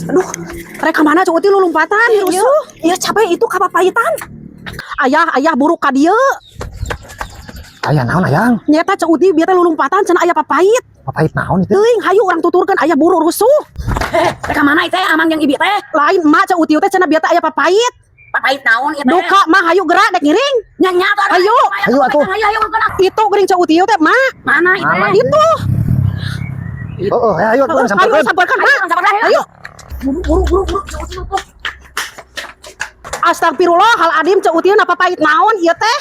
Aduh, mereka mana Cuk Uti lulumpatan rusuh. Iya capek itu kapapayitan. Ayah buruk ka dieu. Aya naon ayang? Nyata Cuk Uti bieu teh lulumpatan cenah aya papait. Papait naon itu? Teuing hayu urang tuturkeun ayah buruk rusuh. Mereka mana teh amang yang ibi teh? Lain emak Cuk Uti teh cenah bieu teh aya papait. Papait naon ieu teh? Duka mah hayu gerak dek ngiring. Nya tuh. Ayo. Ayo atuh. Ayo Itu geuring Cuk Uti teh mak. Mana itu? Itu. Oh, ayo Ayo tuh sampeurkeun. sabarkan mak. Ayo. Buru. Astagfirullah hal adim Cuk Uti papait naon ieu teh?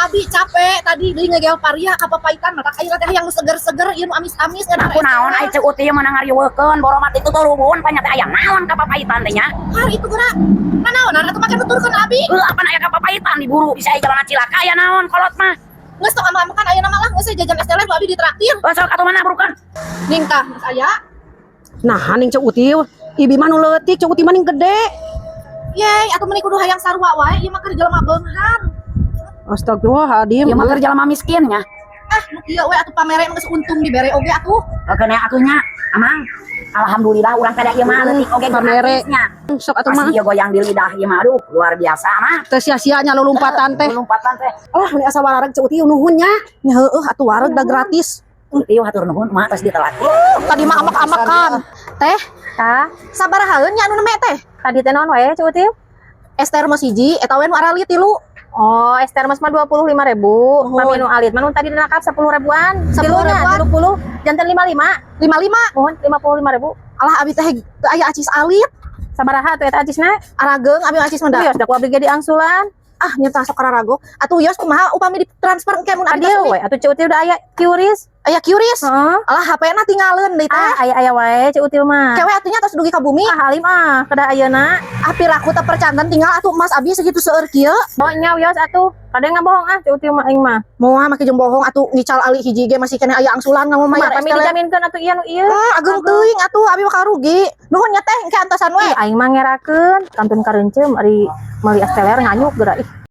Abi capek tadi deui ngegel paria kapapaitan mata ayeuna teh yang seger-seger ieu nu amis-amis Aku naon ai ceu uti mah ngarieukeun boromat itu tuh lubun banyak teh aya naon kapapaitan teh nya. Hari itu gerak. Nanaon atuh make nuturkeun Abi. Apa aya kapapaitan diburu bisa aya jalan cilaka ya naon kolot mah. Geus tong ama-amakan ayeuna mah lah geus jajan es teh Abi ditraktir. Sok atuh mana burukan. Ning tah geus aya. Nah, haning Cuk Uti, ibi mah nu leutik, Cuk Uti mah ning gede. Yeay, atuh meni kudu hayang sarua wae ieu mah keur jelema beunghar. Astagfirullahaladzim. Ieu mah keur jelema miskin nya. Nu ieu we atuh pamere mah geus untung dibere oge atuh. Kena atunya amang. Alhamdulillah urang teh ieu mah leutik oge pamere. gratisnya. Sok atuh mah. Masih goyang di lidah ieu mah aduh luar biasa mah. Teu sia-sianya lulumpatan teh. Lompatan teh. Alah, ini asa warareg Cuk Uti nuhun nya. Nya heueuh atuh wareg da gratis. Ieu hatur nuhun mah tos ditelat. Tadi mah amak-amakan. Teh, Tah, sabaraha heun nya anu neme teh? tadi teh naon wae Cuk Uti? Es termos hiji eta we nu arali 3. Oh, es termos mah 25.000. Mami nu alit mah nu tadi dinakap 10 ribuan. 10 Tilunya ribuan. 20, janten 55. 55. Mohon 55.000. Alah abi teh teu aya acis alit. Sabaraha tuh eta acisna? Arageung abi acis mah da. Wios da ku abdi ge di angsulan. Ah nyata sok kararago. Atuh yos kumaha upami ditransfer engke mun abi Adieu we, atuh Cuk Uti udah aya QRIS. aya curious. Heeh. Alah HP-na tinggalin deui teh. Aya wae Cuk Uti mah. Cewek atunya tos dugi ka bumi. Halim kada ayeuna. Api laku teh percantan tinggal atuh emas abi segitu seueur kieu. Bonya wios atuh. Kada ngabohong Cuk Uti mah aing mah. Moal make jeung bohong atuh ngical ali hiji ge masih kena aya angsulan ngamun mah Kami dijaminkeun atuh ieu nu ieu. Ageung teuing atuh abi mah karugi. Nuhun nya teh engke antosan we. Aing mah ngerakeun kantun kareuncem ari meuli esteler nganyuk geura ih.